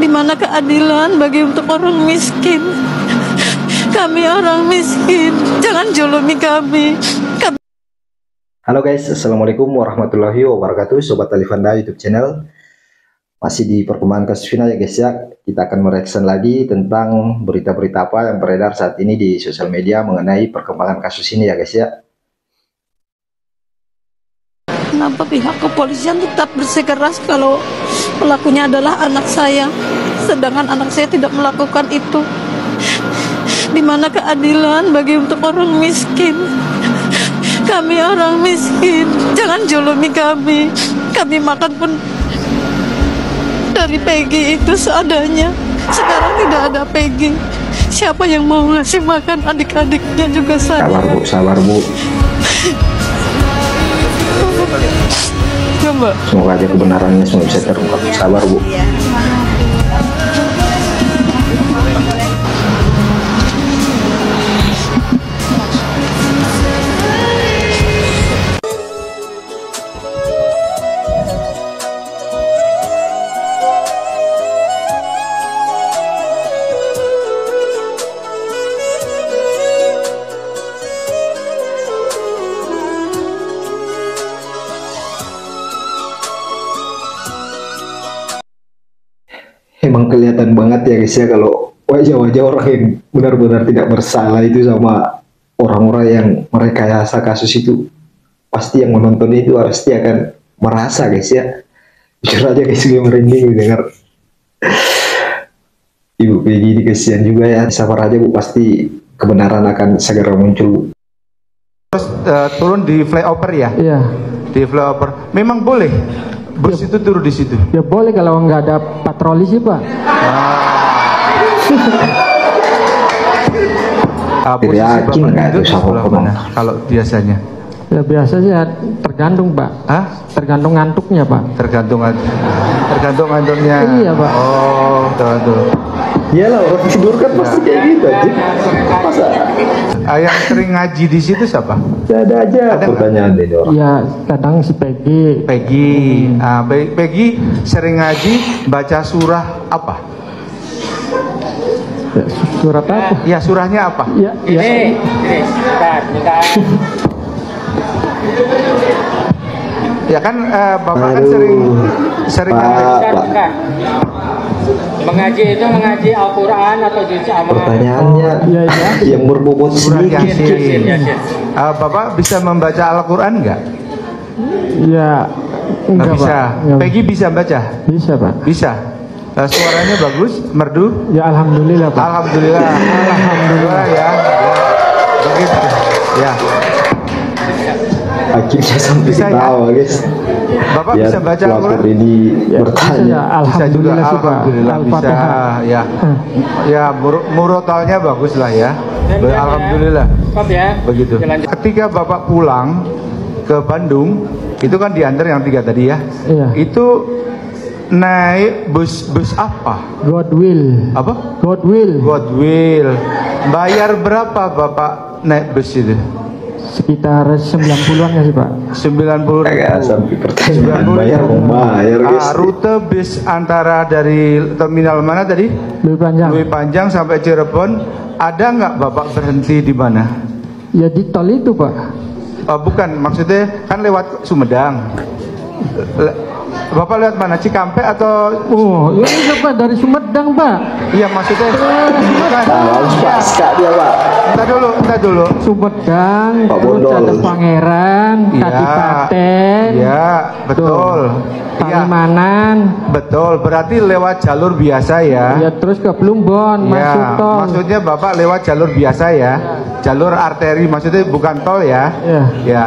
Di mana keadilan bagi untuk orang miskin? Kami orang miskin, jangan zulumi kami. Halo guys, assalamualaikum warahmatullahi wabarakatuh, sobat Alifanda YouTube channel. Masih di perkembangan kasus final ya guys ya. Kita akan mereaction lagi tentang berita-berita apa yang beredar saat ini di sosial media mengenai perkembangan kasus ini ya guys ya. Kenapa pihak kepolisian tetap bersikeras kalau pelakunya adalah anak saya, sedangkan anak saya tidak melakukan itu? Di mana keadilan bagi untuk orang miskin? Kami orang miskin, jangan zulumi kami. Kami makan pun dari Peggy itu seadanya. Sekarang tidak ada Peggy. Siapa yang mau ngasih makan adik-adiknya juga saya? Sabar bu, sabar bu. Coba. Semoga aja kebenarannya semua bisa terungkap. Sabar bu. Emang kelihatan banget ya guys ya kalau wajah-wajah orang yang benar-benar tidak bersalah itu sama orang-orang yang merekayasa kasus itu, pasti yang menonton itu pasti akan merasa guys ya. Jujur aja guys, gue merinding dengar Ibu Peggy ini, kesian juga ya. Sabar aja bu, pasti kebenaran akan segera muncul. Terus turun di flyover ya? Iya. Di flyover. Memang boleh bus itu turun di situ? Ya boleh kalau nggak ada patroli sih pak. Posisi Yakin Bapak nggak itu itu sama sebelah mana kalau biasanya? Ya biasanya tergantung pak. Hah? Tergantung ngantuknya pak. Tergantung ngantuknya. Iya pak. Oh, tergantung. Iyalah, orang tidur kan pasti kayak gitu aja. Masa? Yang sering ngaji di situ siapa? Ada aja pertanyaan ini orang. Ya kadang si Peggy. Peggy. Peggy sering ngaji baca surah apa? Ya, surat apa? Ya surahnya apa? Ya, ya. Ini, Ya kan Bapak kan sering Bukan. Mengaji Al-Quran atau juz amma? Pertanyaannya Iya, iya. yang berbobot surah sedikit. Yasin. Bapak bisa membaca Al-Quran nggak? Ya Nggak enggak bisa. pak. Nggak Peggy bisa baca? bisa pak. Bisa. Suaranya bagus, merdu. Ya alhamdulillah pak. Alhamdulillah. Alhamdulillah ya. Begitu. Ya. Akhirnya sampai Bisa, ya? ketawa guys. Bapak Ya, bisa baca pelapor Al-Quran? ini Ya, bertanya. bisa, ya. Bisa juga. Alhamdulillah sih pak. Alhamdulillah bisa. Al-Fatihah. Ya. Ya, murotalnya bagus lah ya. Alhamdulillah. Stop ya. Begitu. Ketika Bapak pulang ke Bandung, itu kan diantar yang 3 tadi ya. Iya. Itu naik bus apa? God will. Apa? God will. Godwill. Bayar berapa Bapak naik bus itu? Sekitar 90-an ya sih pak. 90.000. Agak sampai pertanyaan 90.000. bayar guys. Rute bis antara dari terminal mana tadi? Lebih panjang. Lebih panjang sampai Cirebon. Ada nggak Bapak berhenti di mana? Ya di tol itu pak. Bukan, maksudnya kan lewat Sumedang. Bapak lewat mana? Cikampek atau? Oh ini pak dari Sumedang pak. Iya maksudnya. Bukan. Harus pasca dia pak. Entar dulu. Sumedang, Pak terus Bondol. ada Pangeran, Iya. Kadipaten, Iya, betul. Iya, Palimanan, betul. Berarti lewat jalur biasa ya. ya terus ke Plumbon, Ya, masuk tol. maksudnya Bapak lewat jalur biasa ya. Jalur arteri, maksudnya bukan tol ya. Ya. Ya.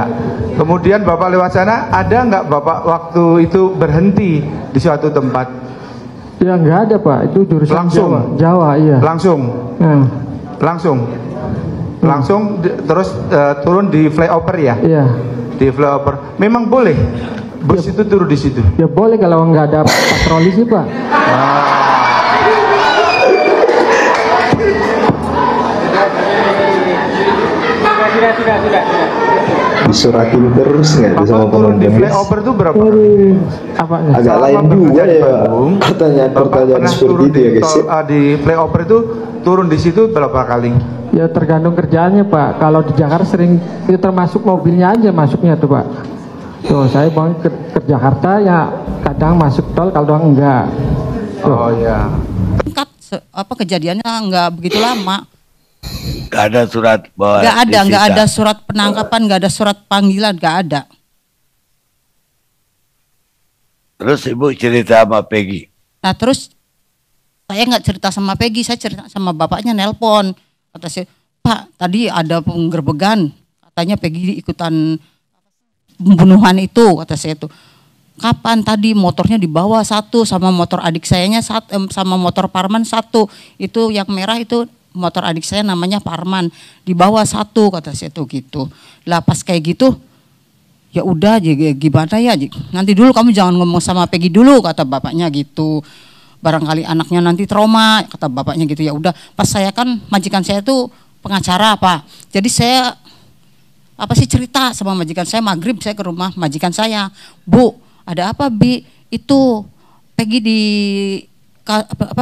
Kemudian Bapak lewat sana, ada nggak Bapak waktu itu berhenti di suatu tempat? Ya nggak ada pak, itu jurusan Langsung? Jawa, iya. Langsung, Nah, langsung terus turun di flyover ya? iya. Di flyover. Memang boleh bus itu turun di situ? Ya boleh kalau nggak ada patroli sih pak. Sudah. disuratin terus nggak tuh sama Bapak turun di penonton? flyover itu berapa kali? Apanya? Agak lain Selama juga bekerja di ya Bandung, Bapak pertanyaan-pertanyaan pernah seperti turun itu ya guys. di flyover itu turun di situ berapa kali? Ya tergantung kerjaannya Pak. Kalau di Jakarta sering itu termasuk mobilnya aja masuknya tuh Pak. Tuh saya mau ke Jakarta ya kadang masuk tol kalau enggak. Oh ya. Kejadiannya nggak begitu lama. Gak ada surat bahwa Nggak ada surat penangkapan, nggak ada surat panggilan, nggak ada. Terus ibu cerita sama Peggy. Nah terus saya nggak cerita sama Peggy, saya cerita sama bapaknya, nelpon. Kata saya, Pak tadi ada penggerbegan, katanya Peggy ikutan pembunuhan itu, kata saya tuh. Kapan tadi? Motornya dibawa satu, sama motor adik sayanya satu, sama motor Parman satu. Itu yang merah itu motor adik saya namanya Parman, dibawa satu, kata saya tuh gitu. Lah pas kayak gitu, ya udah gimana ya, nanti dulu kamu jangan ngomong sama Peggy dulu, kata bapaknya gitu. Barangkali anaknya nanti trauma, kata bapaknya gitu. Ya udah, pas saya kan majikan saya tuh pengacara Pak. Jadi saya cerita sama majikan saya, maghrib saya ke rumah majikan saya, Bu, ada apa Bi? Itu Peggy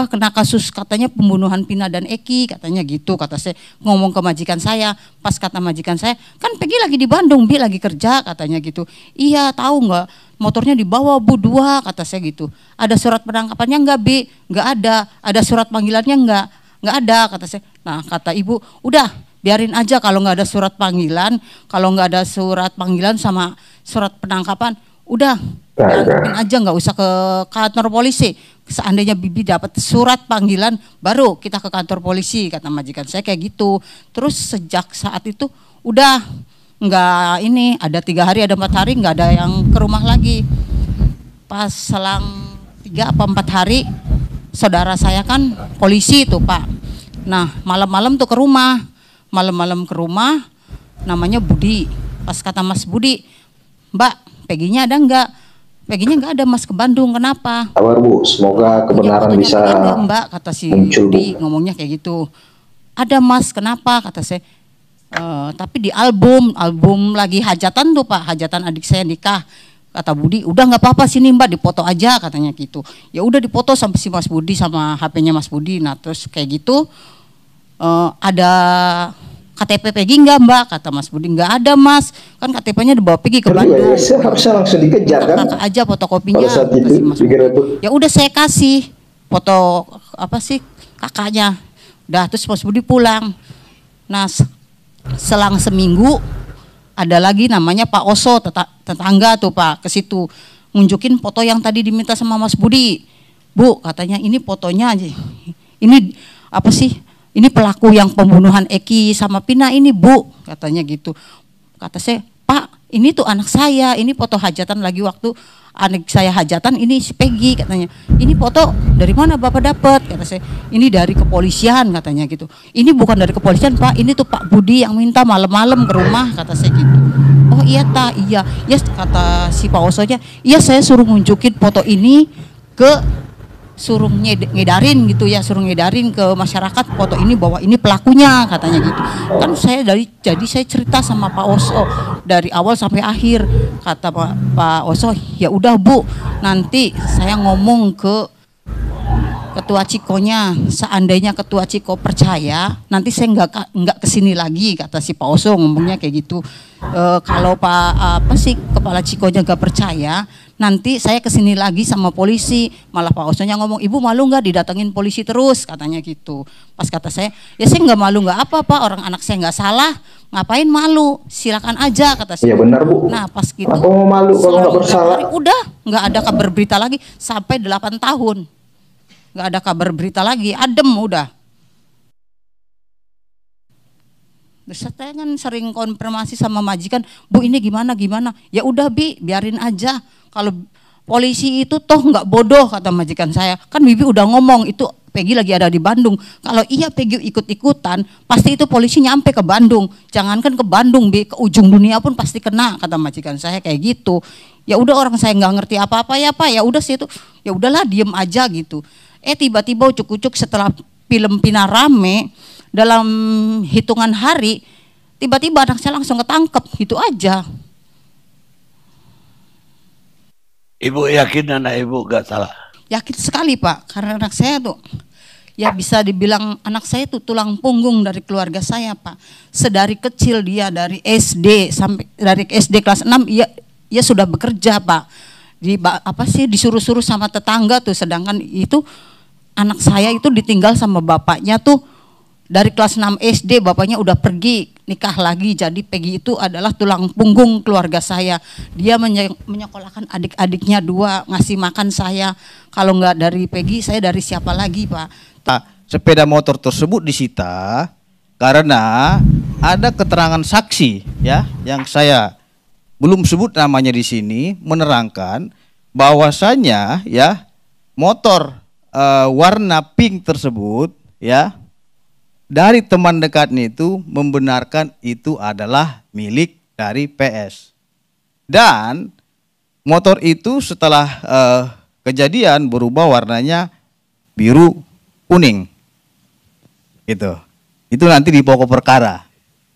kena kasus katanya pembunuhan Pina dan Eki, katanya gitu. Kata saya ngomong ke majikan saya, pas kata majikan saya, kan Peggy lagi di Bandung, Bi lagi kerja, katanya gitu. Iya tahu nggak, motornya dibawa Bu 2, kata saya gitu. Ada surat penangkapannya nggak Bi? Nggak ada. Ada surat panggilannya nggak ada, kata saya. Nah kata ibu, udah biarin aja kalau nggak ada surat panggilan, sama surat penangkapan, udah tangkapin aja, nggak usah ke kantor polisi. Seandainya Bibi dapat surat panggilan baru kita ke kantor polisi, kata majikan saya kayak gitu. Terus sejak saat itu udah nggak ini, ada 3 hari ada 4 hari nggak ada yang ke rumah lagi. Pas selang 3 apa 4 hari saudara saya kan polisi tuh Pak. Nah malam-malam tuh ke rumah, namanya Budi. Pas kata Mas Budi, Mbak Peggy-nya ada nggak? Peggy-nya nggak ada Mas, ke Bandung, kenapa? Kabar Bu, semoga kebenaran bisa ada, Mbak, kata si muncul, Budi, ngomongnya kayak gitu. Ada Mas, kenapa? Kata saya. Tapi di album lagi hajatan tuh Pak, hajatan adik saya nikah. Kata Budi, udah nggak apa-apa sini Mbak, dipoto aja, katanya gitu. Ya udah dipoto sampai si Mas Budi sama HP-nya Mas Budi. Nah terus kayak gitu, ada KTP Peggy enggak Mbak? Kata Mas Budi, enggak ada Mas, kan KTP-nya dibawa Peggy ke Bandung. Harusnya langsung dikejar kan? Kakak aja fotokopinya. Pada saat itu, ya udah saya kasih foto kakaknya. Udah terus Mas Budi pulang. Nah selang seminggu ada lagi namanya Pak Oso, tetangga tuh Pak, ke situ nunjukin foto yang tadi diminta sama Mas Budi. Bu, katanya ini fotonya aja. Ini pelaku yang pembunuhan Eki sama Pina ini Bu, katanya gitu. Kata saya, Pak ini tuh anak saya, ini foto hajatan lagi waktu anak saya hajatan, ini si Peggy, katanya. Ini foto dari mana Bapak dapat? Kata saya, ini dari kepolisian, katanya gitu. Ini bukan dari kepolisian Pak, ini tuh Pak Budi yang minta malam-malam ke rumah, kata saya gitu. Oh iya iya, yes, kata si Pak Osonya, iya saya suruh nunjukin foto ini suruh ngedarin gitu ya, suruh ngedarin ke masyarakat foto ini bahwa ini pelakunya, katanya gitu. Kan jadi saya cerita sama Pak Oso dari awal sampai akhir. Kata Pak Oso, ya udah Bu, nanti saya ngomong ke Ketua Cikonya, seandainya Ketua Ciko percaya, nanti saya nggak kesini lagi, kata si Pak Oso ngomongnya kayak gitu. Kalau Kepala Cikonya nggak percaya, nanti saya kesini lagi sama polisi. Malah Pak Osonya ngomong, Ibu malu nggak didatengin polisi terus, katanya gitu. Pas kata saya, ya saya nggak malu nggak apa Pak, orang anak saya nggak salah, ngapain malu, silakan aja, kata saya. Iya benar Bu. Nah pas gitu, aku mau malu kalau nggak bersalah. Udah nggak ada kabar berita lagi sampai 8 tahun. Nggak ada kabar berita lagi, adem udah. Saya kan sering konfirmasi sama majikan, Bu ini gimana? Ya udah Bi, biarin aja. Kalau polisi itu toh nggak bodoh, kata majikan saya. Kan Bibi udah ngomong itu Peggy lagi ada di Bandung. Kalau iya Peggy ikut-ikutan, pasti itu polisi nyampe ke Bandung. Jangankan ke Bandung, Bi, ke ujung dunia pun pasti kena, kata majikan saya kayak gitu. Ya udah orang saya nggak ngerti apa-apa ya Pak. Ya udah sih itu, ya udahlah diem aja gitu. Tiba-tiba ucuk-ucuk setelah film Pina rame, dalam hitungan hari tiba-tiba anak saya langsung ketangkep, gitu aja. Ibu yakin anak ibu gak salah? Yakin sekali Pak, karena anak saya tuh ya bisa dibilang anak saya itu tulang punggung dari keluarga saya Pak. Sedari kecil dia dari SD sampai dari SD kelas 6 ia sudah bekerja Pak. Disuruh-suruh sama tetangga tuh, sedangkan itu anak saya itu ditinggal sama bapaknya tuh dari kelas 6 SD, bapaknya udah pergi nikah lagi. Jadi Peggy itu adalah tulang punggung keluarga saya. Dia menyekolahkan adik-adiknya 2, ngasih makan saya. Kalau nggak dari Peggy, saya dari siapa lagi Pak? Sepeda motor tersebut disita karena ada keterangan saksi ya yang saya belum sebut namanya di sini, menerangkan bahwasanya ya motor warna pink tersebut ya dari teman dekatnya itu membenarkan itu adalah milik dari PS. Dan motor itu setelah kejadian berubah warnanya biru kuning. Itu nanti di pokok perkara.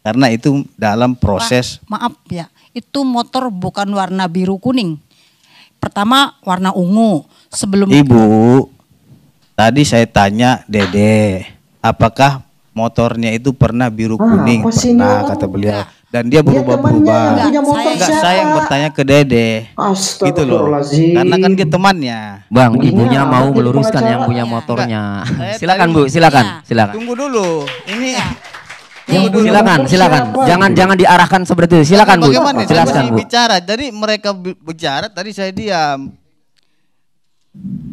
Karena itu dalam proses. Pak, maaf ya, itu motor bukan warna biru kuning. Pertama warna ungu. Sebelum Ibu, tadi saya tanya Dede, apakah motornya itu pernah biru kuning? Pernah, kata beliau. Dan dia berubah-berubah. Enggak, saya yang bertanya ke Dede. Gitu loh. Karena kan dia temannya. Bang, ibunya mau meluruskan yang punya motornya. Silakan Bu, silakan. Silakan. Tunggu dulu. Ini silakan. Jangan diarahkan seperti itu. Silakan Bu. Jelaskan Bu. Bicara. Jadi mereka bicara, tadi saya diam.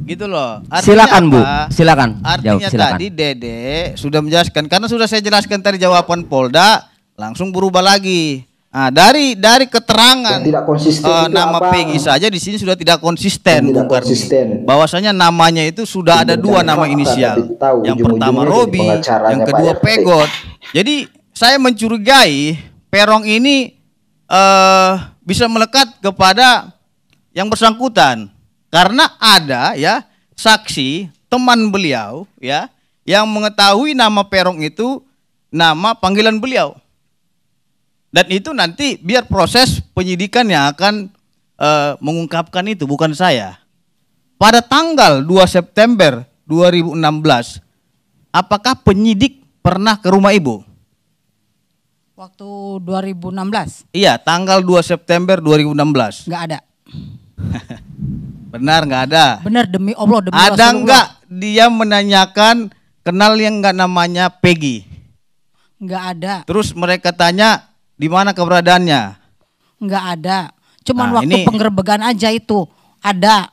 Gitu loh. Artinya silakan Bu, apa? silakan. Artinya silakan. tadi Dede sudah menjelaskan, karena sudah saya jelaskan tadi jawaban Polda, langsung berubah lagi. Nah, dari keterangan tidak konsisten nama Peggy saja di sini sudah tidak konsisten, Bung Karni. Bahwasanya namanya itu sudah ada 2 nama inisial. Yang pertama Robi, yang kedua Pegot. Jadi saya mencurigai Perong ini bisa melekat kepada yang bersangkutan. Karena ada ya saksi teman beliau ya yang mengetahui nama Perong itu nama panggilan beliau. Dan itu nanti biar proses penyidikan yang akan mengungkapkan itu, bukan saya. Pada tanggal 2 September 2016, apakah penyidik pernah ke rumah Ibu? Waktu 2016? Iya, tanggal 2 September 2016. Nggak ada. Benar nggak ada? Benar, demi Allah, demi ada Rasulullah. nggak dia menanyakan kenal yang nggak namanya Peggy? Nggak ada. Terus mereka tanya di mana keberadaannya? Nggak ada. Cuman Nah, waktu penggerebekan aja itu ada.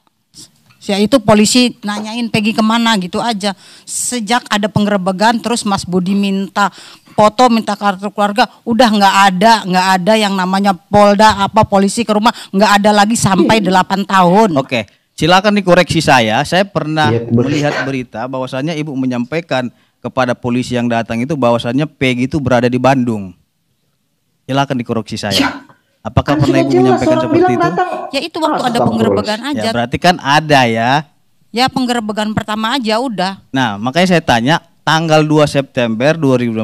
Ya itu polisi nanyain Peggy kemana gitu aja. Sejak ada penggerebekan terus Mas Budi minta foto, minta kartu keluarga, udah nggak ada yang namanya Polda apa polisi ke rumah, nggak ada lagi sampai 8 tahun. Oke, silakan dikoreksi saya. Saya pernah melihat berita bahwasannya Ibu menyampaikan kepada polisi yang datang itu bahwasannya Peggy itu berada di Bandung. Silakan dikoreksi saya. Apakah pernah Ibu menyampaikan seperti itu? Ya itu waktu ada penggerebekan aja. Ya berarti kan ada ya. Ya penggerebekan pertama aja udah. Nah makanya saya tanya tanggal 2 September 2016.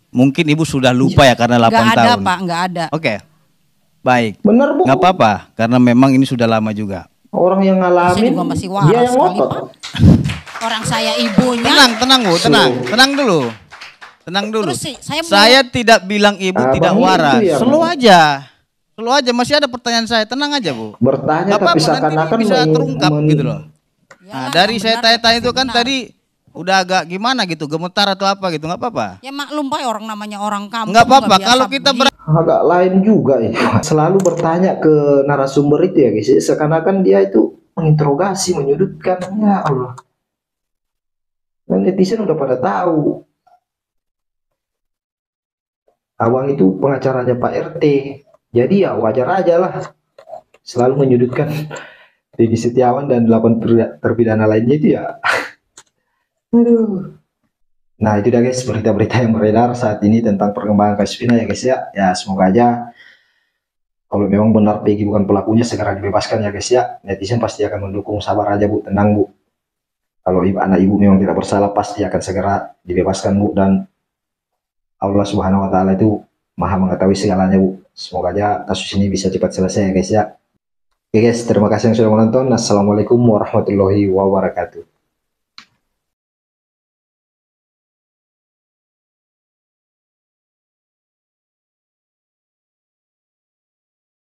Mungkin Ibu sudah lupa ya karena 8 tahun. Nggak ada Pak, nggak ada. Oke, baik. Benar Bu. Nggak apa-apa karena memang ini sudah lama juga. Orang yang ngalamin, saya juga masih waras dia yang sekali ngotot. Pak. Orang saya ibunya. Tenang Bu, tenang dulu. Tenang dulu. Terus sih, saya tidak bilang Ibu tidak waras. Slow aja. Slow aja, masih ada pertanyaan saya. Tenang aja Bu. Bertanya tapi seakan-akan bisa terungkap gitu loh. Ya, Nah, dari saya tanya-tanya itu kan tadi udah agak gimana gitu, gemetar atau apa gitu, nggak apa-apa. Ya maklum Pak, orang namanya orang kampung. Nggak apa-apa kalau kita agak lain juga ya. Selalu bertanya ke narasumber itu ya guys. Seakan-akan dia itu menginterogasi, menyudutkan. Ya Allah. Dan netizen udah pada tahu. Awang itu pengacaranya Pak RT. Jadi ya wajar aja lah. Selalu menyudutkan Deddy Setiawan dan 8 terpidana lainnya itu ya. Aduh. Nah itu dah guys berita-berita yang beredar saat ini tentang perkembangan kasus Vina ya guys ya. Ya semoga aja kalau memang benar Peggy bukan pelakunya segera dibebaskan ya guys ya. Netizen pasti akan mendukung, sabar aja Bu, tenang Bu. Kalau anak ibu memang tidak bersalah pasti akan segera dibebaskan Bu, dan Allah Subhanahu wa taala itu Maha mengetahui segalanya, Bu. Semoga aja kasus ini bisa cepat selesai ya guys ya. Oke guys, terima kasih yang sudah menonton. Assalamualaikum warahmatullahi wabarakatuh.